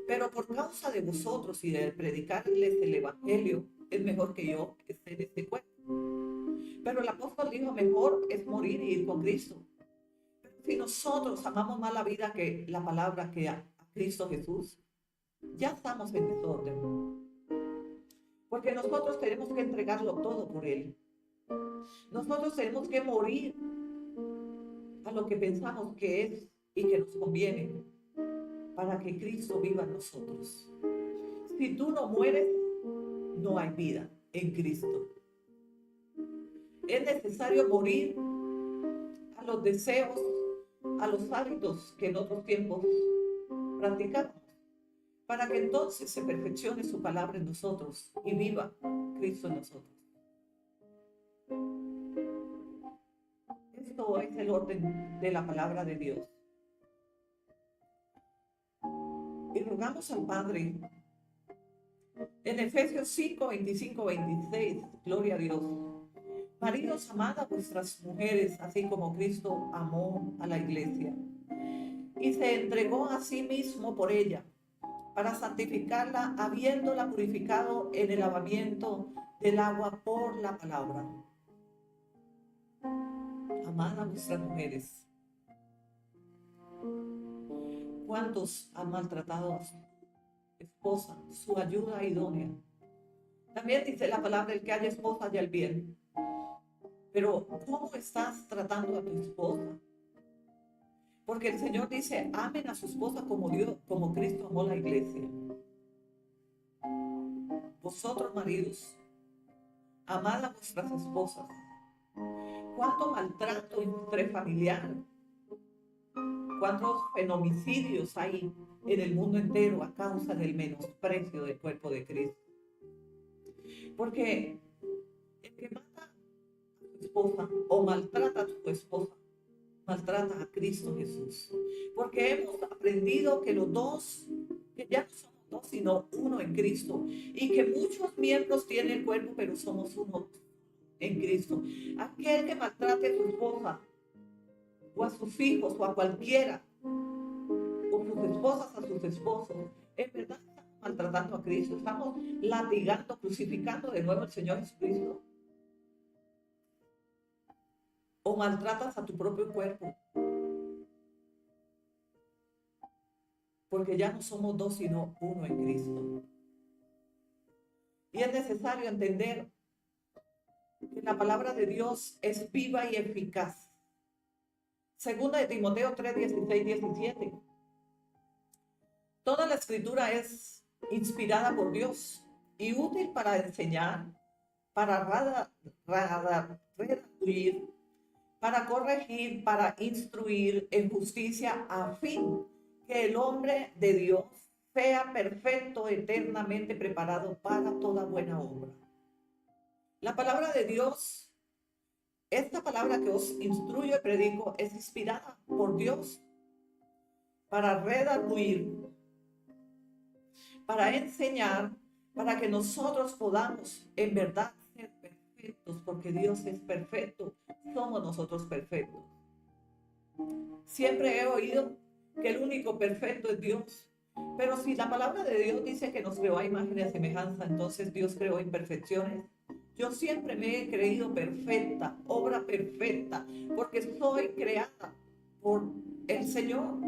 Pero por causa de vosotros y de predicarles el Evangelio, es mejor que yo esté en este cuerpo. Pero el apóstol dijo, mejor es morir y ir con Cristo. Pero si nosotros amamos más la vida que la palabra, que a Cristo Jesús, ya estamos en desorden. Porque nosotros tenemos que entregarlo todo por Él. Nosotros tenemos que morir a lo que pensamos que es y que nos conviene, para que Cristo viva en nosotros. Si tú no mueres, no hay vida en Cristo. Es necesario morir a los deseos, a los hábitos que en otros tiempos practicamos, para que entonces se perfeccione su palabra en nosotros y viva Cristo en nosotros. Esto es el orden de la palabra de Dios. Y rogamos al Padre en Efesios 5, 25, 26, gloria a Dios. Maridos, amad a vuestras mujeres, así como Cristo amó a la iglesia y se entregó a sí mismo por ella, para santificarla, habiéndola purificado en el lavamiento del agua por la palabra, Amad a vuestras mujeres. ¿Cuántos han maltratado a su esposa, su ayuda idónea? También dice la palabra, el que haya esposa haya el bien. Pero ¿cómo estás tratando a tu esposa? Porque el Señor dice, amen a su esposa como Dios, como Cristo amó la iglesia. Vosotros, maridos, amad a vuestras esposas. ¿Cuánto maltrato intrafamiliar? ¿Cuántos fenomicidios hay en el mundo entero a causa del menosprecio del cuerpo de Cristo? Porque el que mata a tu esposa o maltrata a tu esposa, maltrata a Cristo Jesús. Porque hemos aprendido que los dos, que ya no somos dos, sino uno en Cristo. Y que muchos miembros tienen el cuerpo, pero somos uno en Cristo. Aquel que maltrate a su esposa, o a sus hijos, o a cualquiera, o sus esposas a sus esposos, en verdad estamos maltratando a Cristo, estamos latigando, crucificando de nuevo al Señor Jesucristo. O maltratas a tu propio cuerpo, porque ya no somos dos, sino uno en Cristo. Y es necesario entender que la palabra de Dios es viva y eficaz. Segunda de Timoteo 3, 16, 17. Toda la escritura es inspirada por Dios y útil para enseñar, para redarguir, para corregir, para instruir en justicia, a fin que el hombre de Dios sea perfecto, eternamente preparado para toda buena obra. La palabra de Dios, esta palabra que os instruyo y predico, es inspirada por Dios para redarguir, para enseñar, para que nosotros podamos en verdad ser perfectos, porque Dios es perfecto, somos nosotros perfectos. Siempre he oído que el único perfecto es Dios, pero si la palabra de Dios dice que nos creó a imagen y a semejanza, entonces Dios creó imperfecciones. Yo siempre me he creído perfecta, obra perfecta, porque soy creada por el Señor.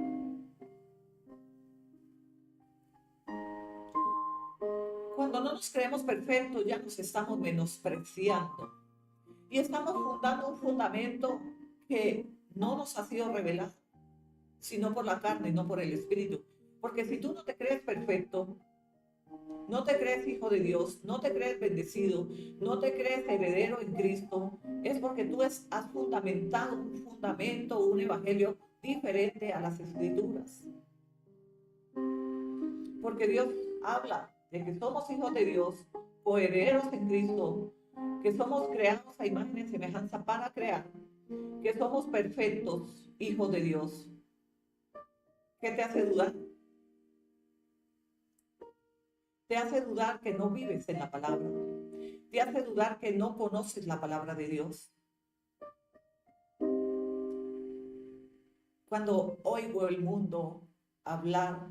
Cuando no nos creemos perfectos, ya nos estamos menospreciando y estamos fundando un fundamento que no nos ha sido revelado, sino por la carne y no por el Espíritu. Porque si tú no te crees perfecto, no te crees hijo de Dios, no te crees bendecido, no te crees heredero en Cristo, es porque tú has fundamentado un fundamento, un evangelio diferente a las Escrituras. Porque Dios habla de que somos hijos de Dios, coherederos en Cristo, que somos creados a imagen y semejanza para crear, que somos perfectos hijos de Dios. ¿Qué te hace dudar? Te hace dudar que no vives en la palabra. Te hace dudar que no conoces la palabra de Dios. Cuando oigo el mundo hablar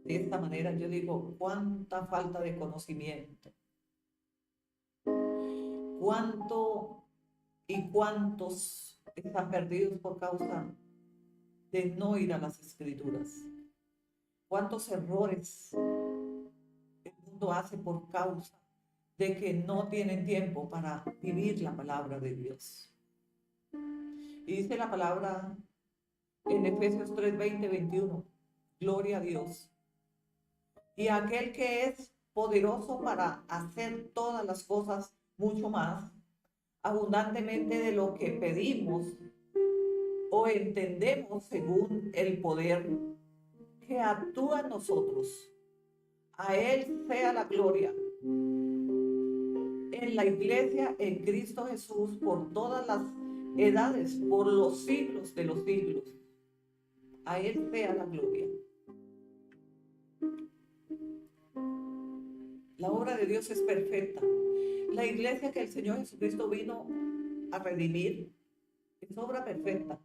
de esta manera, yo digo, cuánta falta de conocimiento. Cuánto y cuántos están perdidos por causa de no ir a las Escrituras. Cuántos errores el mundo hace por causa de que no tienen tiempo para vivir la palabra de Dios. Y dice la palabra en Efesios 3, 20, 21, gloria a Dios. Y aquel que es poderoso para hacer todas las cosas mucho más abundantemente de lo que pedimos o entendemos, según el poder que actúa en nosotros. A Él sea la gloria en la iglesia, en Cristo Jesús, por todas las edades, por los siglos de los siglos. A Él sea la gloria. La obra de Dios es perfecta. La iglesia que el Señor Jesucristo vino a redimir es obra perfecta.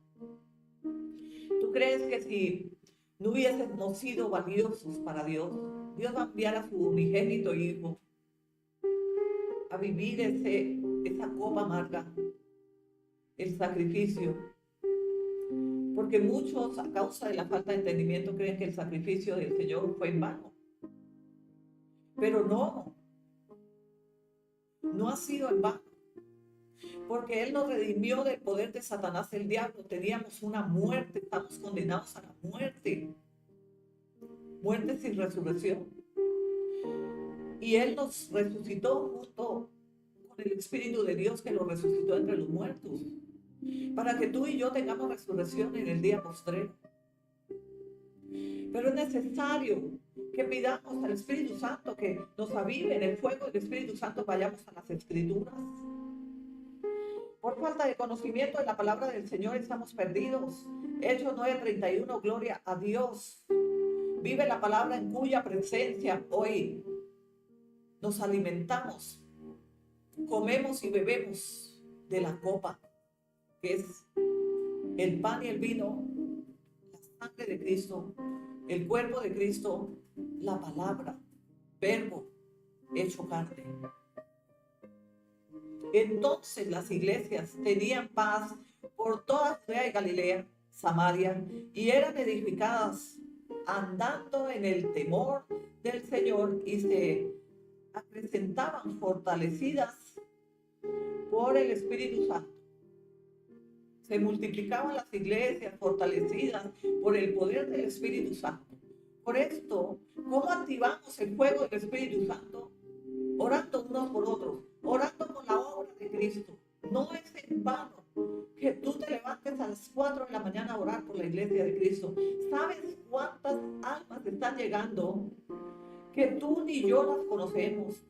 ¿Tú crees que si no hubiésemos sido valiosos para Dios, Dios va a enviar a su unigénito Hijo a vivir esa copa amarga? el sacrificio, porque muchos a causa de la falta de entendimiento creen que el sacrificio del Señor fue en vano, pero no ha sido en vano, porque Él nos redimió del poder de Satanás el diablo. Teníamos una muerte, estamos condenados a la muerte sin resurrección, y Él nos resucitó junto con el Espíritu de Dios que lo resucitó entre los muertos, para que tú y yo tengamos resurrección en el día postrero. Pero es necesario que pidamos al Espíritu Santo que nos avive en el fuego del Espíritu Santo. Vayamos a las Escrituras. Por falta de conocimiento de la palabra del Señor estamos perdidos. Hechos 9:31, gloria a Dios. Vive la palabra en cuya presencia hoy nos alimentamos, comemos y bebemos de la copa, que es el pan y el vino, la sangre de Cristo, el cuerpo de Cristo, la palabra, verbo hecho carne. Entonces las iglesias tenían paz por toda Judea y Galilea, Samaria, y eran edificadas andando en el temor del Señor, y se acrecentaban fortalecidas por el Espíritu Santo. Se multiplicaban las iglesias fortalecidas por el poder del Espíritu Santo. Por esto, ¿cómo activamos el fuego del Espíritu Santo? Orando unos por otros, orando con la obra de Cristo. No es en vano que tú te levantes a las 4 de la mañana a orar por la iglesia de Cristo. ¿Sabes cuántas almas están llegando que tú ni yo las conocemos,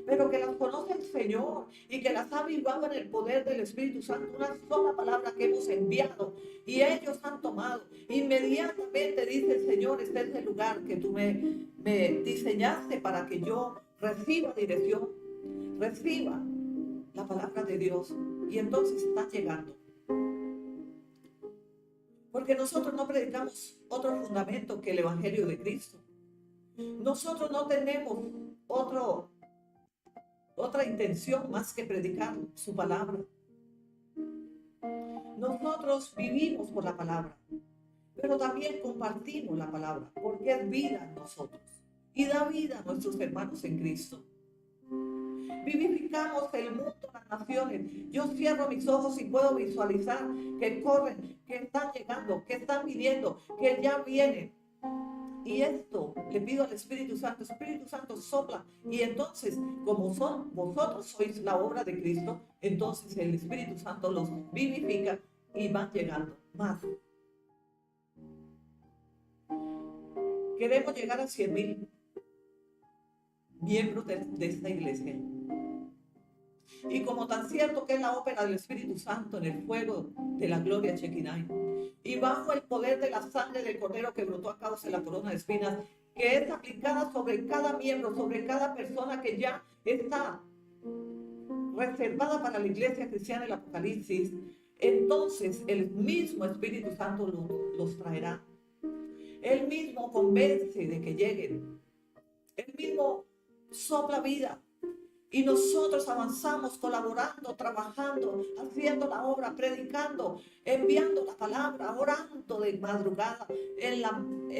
pero que las conoce el Señor y que las ha avivado en el poder del Espíritu Santo? Una sola palabra que hemos enviado y ellos han tomado. Inmediatamente dice el Señor: este es el lugar que tú me diseñaste para que yo reciba dirección, reciba la palabra de Dios. Y entonces están llegando. Porque nosotros no predicamos otro fundamento que el Evangelio de Cristo. Nosotros no tenemos otra intención más que predicar su palabra. Nosotros vivimos por la palabra, pero también compartimos la palabra, porque es vida en nosotros y da vida a nuestros hermanos en Cristo. Vivificamos el mundo, las naciones. Yo cierro mis ojos y puedo visualizar que corren, que están llegando, que están viniendo, que ya vienen. Y esto le pido al Espíritu Santo sopla. Y entonces, como vosotros sois la obra de Cristo, entonces el Espíritu Santo los vivifica y van llegando más. Queremos llegar a 100,000 miembros de esta iglesia. Y como tan cierto que es la ópera del Espíritu Santo en el fuego de la gloria Shekinah, y bajo el poder de la sangre del Cordero que brotó a causa de la corona de espinas, que es aplicada sobre cada miembro, sobre cada persona que ya está reservada para la iglesia cristiana del Apocalipsis, entonces el mismo Espíritu Santo los traerá. Él mismo convence de que lleguen. Él mismo sopla vida. Y nosotros avanzamos colaborando, trabajando, haciendo la obra, predicando, enviando la palabra, orando de madrugada, en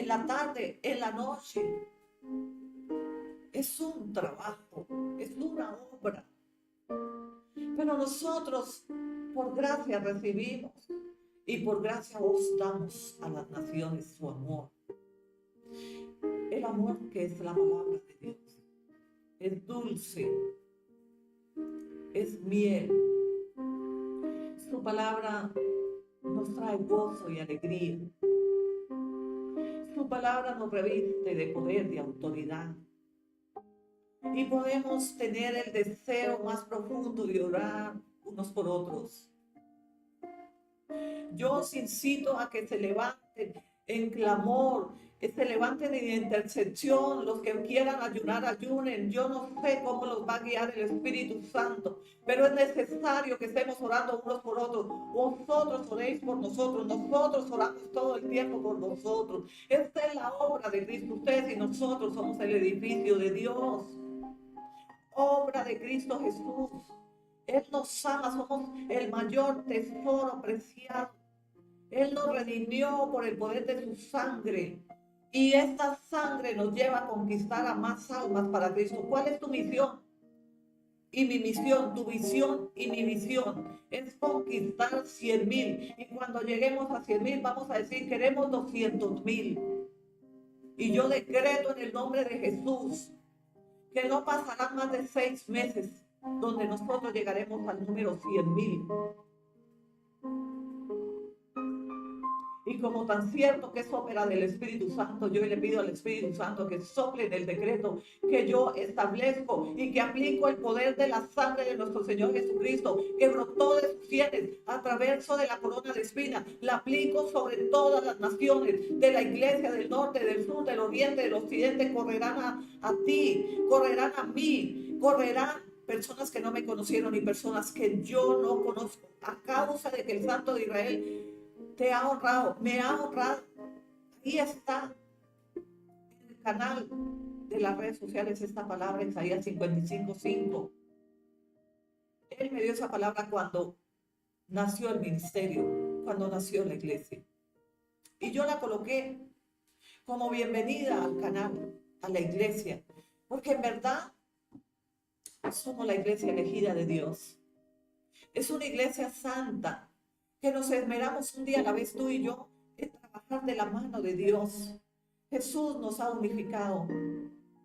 la tarde, en la noche. Es un trabajo, es una obra. Pero nosotros por gracia recibimos y por gracia os damos a las naciones su amor. El amor que es la palabra de Dios. Es dulce. Es miel. Su palabra nos trae gozo y alegría. Su palabra nos reviste de poder, de autoridad. Y podemos tener el deseo más profundo de orar unos por otros. Yo os incito a que se levanten en clamor, que se levanten en intercesión. Los que quieran ayunar, ayunen. Yo no sé cómo los va a guiar el Espíritu Santo, pero es necesario que estemos orando unos por otros. Vosotros oréis por nosotros, nosotros oramos todo el tiempo por vosotros. Esta es la obra de Cristo. Ustedes y nosotros somos el edificio de Dios. Obra de Cristo Jesús. Él nos ama, somos el mayor tesoro preciado. Él nos redimió por el poder de su sangre. Y esta sangre nos lleva a conquistar a más almas para Cristo. ¿Cuál es tu misión? Y mi misión, tu visión y mi visión es conquistar 100,000. Y cuando lleguemos a 100,000 vamos a decir, queremos 200,000. Y yo decreto en el nombre de Jesús que no pasarán más de 6 meses donde nosotros llegaremos al número 100,000. Y como tan cierto que es obra del Espíritu Santo, yo le pido al Espíritu Santo que sople en el decreto que yo establezco y que aplico el poder de la sangre de nuestro Señor Jesucristo, que brotó de sus sienes a través de la corona de espinas. La aplico sobre todas las naciones de la iglesia del norte, del sur, del oriente, del occidente. Correrán a ti, correrán a mí, correrán personas que no me conocieron y personas que yo no conozco, a causa de que el Santo de Israel te ha honrado, me ha honrado. Ahí está en el canal de las redes sociales esta palabra, Isaías 55:5. Él me dio esa palabra cuando nació el ministerio, cuando nació la iglesia. Y yo la coloqué como bienvenida al canal, a la iglesia, porque en verdad somos la iglesia elegida de Dios. Es una iglesia santa, que nos esmeramos un día a la vez tú y yo en trabajar de la mano de Dios. Jesús nos ha unificado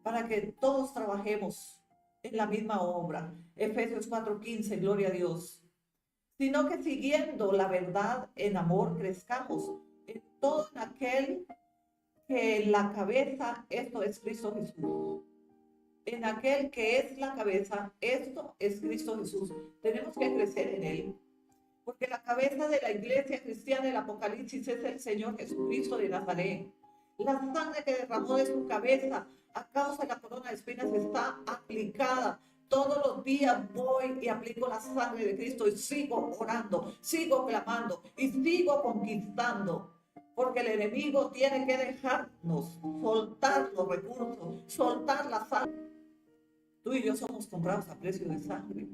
para que todos trabajemos en la misma obra. Efesios 4:15, gloria a Dios. Sino que siguiendo la verdad en amor crezcamos en todo aquel que la cabeza, esto es Cristo Jesús. En aquel que es la cabeza, esto es Cristo Jesús. Tenemos que crecer en él. Porque la cabeza de la iglesia cristiana del Apocalipsis es el Señor Jesucristo de Nazaret. La sangre que derramó de su cabeza a causa de la corona de espinas está aplicada. Todos los días voy y aplico la sangre de Cristo y sigo orando, sigo clamando y sigo conquistando. Porque el enemigo tiene que dejarnos soltar los recursos, soltar la sangre. Tú y yo somos comprados a precio de sangre.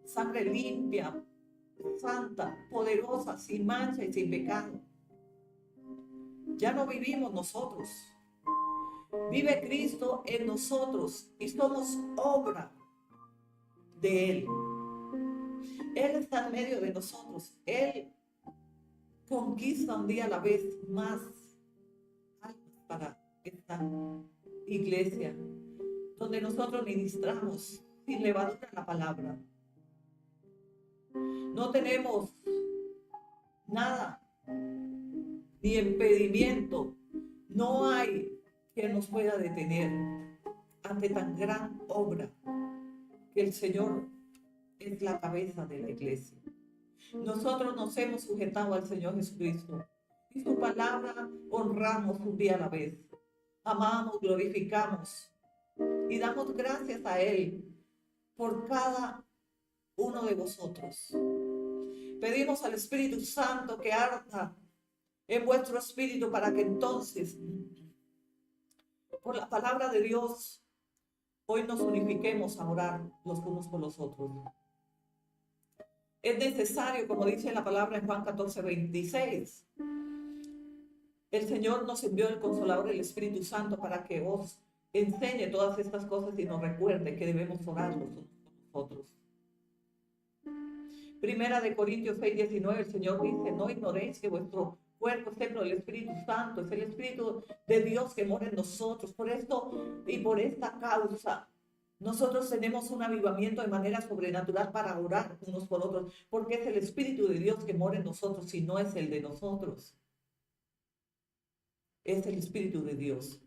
Sangre limpia, santa, poderosa, sin mancha y sin pecado. Ya no vivimos nosotros. Vive Cristo en nosotros y somos obra de Él. Él está en medio de nosotros. Él conquista un día a la vez más almas para esta iglesia, donde nosotros ministramos sin levadura la palabra. No tenemos nada, ni impedimento. No hay quien nos pueda detener ante tan gran obra que el Señor es la cabeza de la iglesia. Nosotros nos hemos sujetado al Señor Jesucristo y su palabra honramos un día a la vez. Amamos, glorificamos y damos gracias a Él por cada uno de vosotros. Pedimos al Espíritu Santo que arda en vuestro espíritu para que entonces, por la palabra de Dios, hoy nos unifiquemos a orar los unos por los otros. Es necesario, como dice la palabra en Juan 14:26, el Señor nos envió el Consolador, el Espíritu Santo, para que os enseñe todas estas cosas y nos recuerde que debemos orar los unos por los otros. Primera de Corintios 6:19, el Señor dice, no ignoréis que vuestro cuerpo es templo del Espíritu Santo, es el Espíritu de Dios que mora en nosotros. Por esto y por esta causa, nosotros tenemos un avivamiento de manera sobrenatural para orar unos por otros, porque es el Espíritu de Dios que mora en nosotros y no es el de nosotros. Es el Espíritu de Dios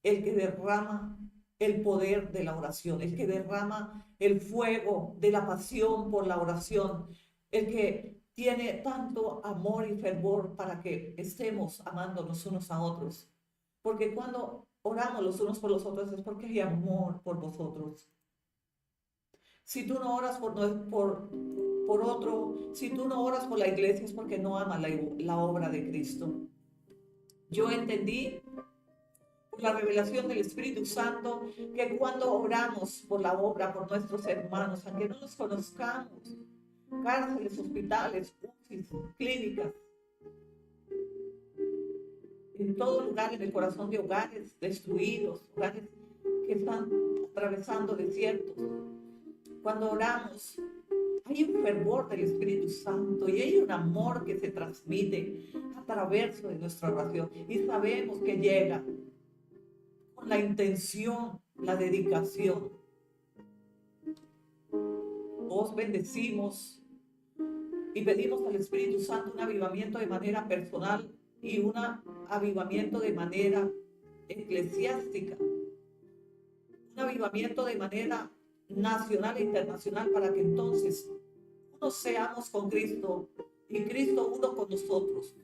el que derrama el poder de la oración, el que derrama el fuego de la pasión por la oración, el que tiene tanto amor y fervor para que estemos amándonos unos a otros. Porque cuando oramos los unos por los otros es porque hay amor por vosotros. Si tú no oras por otro, si tú no oras por la iglesia es porque no amas la obra de Cristo. Yo entendí, por la revelación del Espíritu Santo, que cuando oramos por la obra, por nuestros hermanos, aunque no los conozcamos, cárceles, hospitales, UCIs, clínicas, en todo lugar, en el corazón de hogares destruidos, hogares que están atravesando desiertos. Cuando oramos, hay un fervor del Espíritu Santo y hay un amor que se transmite a través de nuestra oración. Y sabemos que llega con la intención, la dedicación. Os bendecimos y pedimos al Espíritu Santo un avivamiento de manera personal y un avivamiento de manera eclesiástica, un avivamiento de manera nacional e internacional, para que entonces uno seamos con Cristo y Cristo uno con nosotros,